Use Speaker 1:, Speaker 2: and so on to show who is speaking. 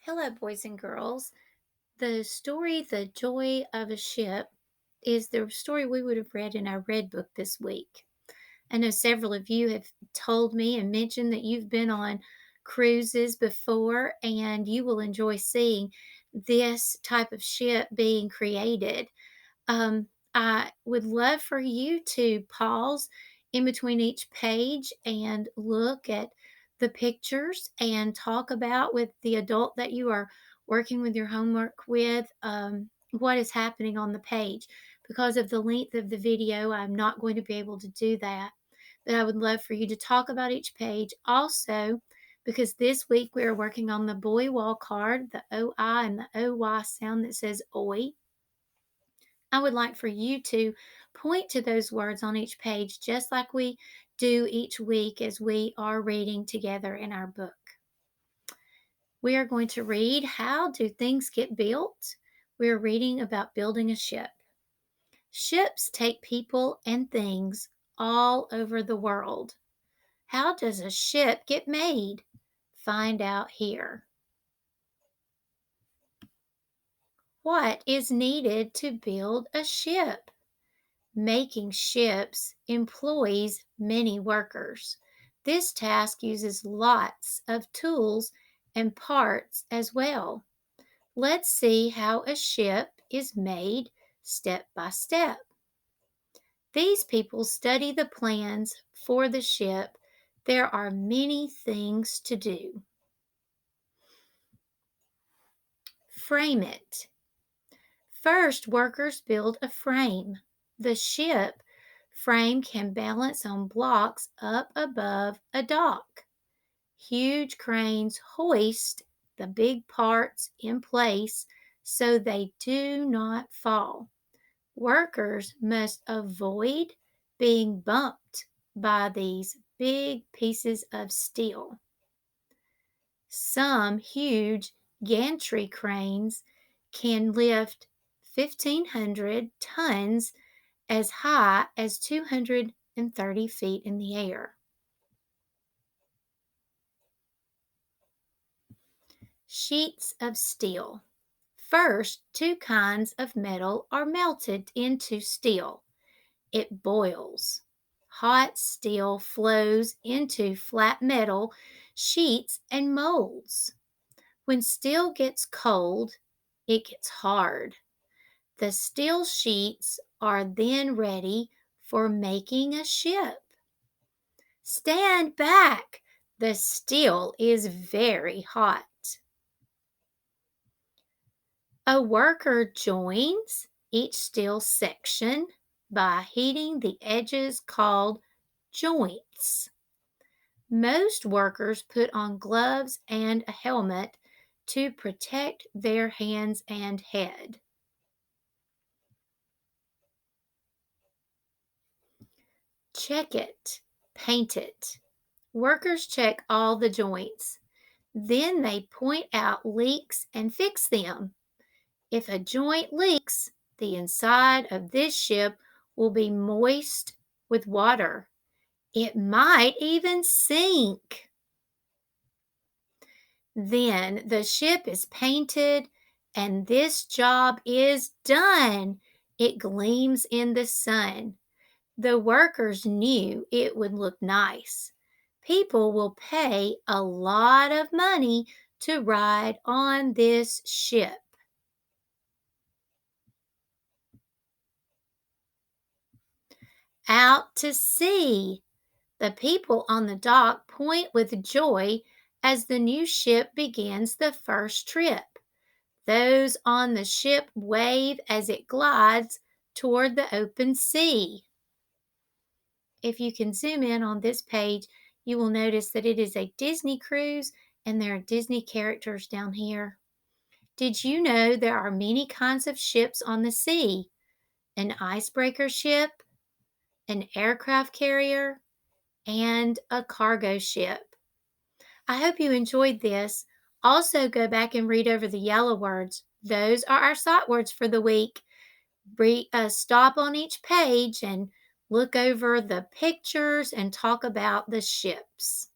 Speaker 1: Hello, boys and girls. The story, The Joy of a Ship, is the story we would have read in our Red Book this week. I know several of you have told me and mentioned that you've been on cruises before and you will enjoy seeing this type of ship being created. I would love for you to pause in between each page and look at the pictures and talk about with the adult that you are working with your homework with what is happening on the page. Because of the length of the video, I'm not going to be able to do that. But I would love for you to talk about each page. Also, because this week we are working on the boy wall card, the OI and the OY sound that says OI. I would like for you to point to those words on each page, just like we do each week as we are reading together in our book. We are going to read How Do Things Get Built? We are reading about building a ship. Ships take people and things all over the world. How does a ship get made? Find out here. What is needed to build a ship? Making ships employs many workers. This task uses lots of tools and parts as well. Let's see how a ship is made step by step. These people study the plans for the ship. There are many things to do. Frame it. First, workers build a frame. The ship frame can balance on blocks up above a dock. Huge cranes hoist the big parts in place so they do not fall. Workers must avoid being bumped by these big pieces of steel. Some huge gantry cranes can lift 1,500 tons as high as 230 feet in the air. Sheets of steel. First, two kinds of metal are melted into steel. It boils. Hot steel flows into flat metal sheets and molds. When steel gets cold, it gets hard. The steel sheets are then ready for making a ship. Stand back! The steel is very hot. A worker joins each steel section by heating the edges called joints. Most workers put on gloves and a helmet to protect their hands and head. Check it, paint it. Workers check all the joints. Then they point out leaks and fix them. If a joint leaks, the inside of this ship will be moist with water. It might even sink. Then the ship is painted and this job is done. It gleams in the sun. The workers knew it would look nice. People will pay a lot of money to ride on this ship. Out to sea. The people on the dock point with joy as the new ship begins the first trip. Those on the ship wave as it glides toward the open sea. If you can zoom in on this page, you will notice that it is a Disney cruise and there are Disney characters down here. Did you know there are many kinds of ships on the sea? An icebreaker ship, an aircraft carrier, and a cargo ship. I hope you enjoyed this. Also, go back and read over the yellow words. Those are our sight words for the week. Stop on each page and look over the pictures and talk about the ships.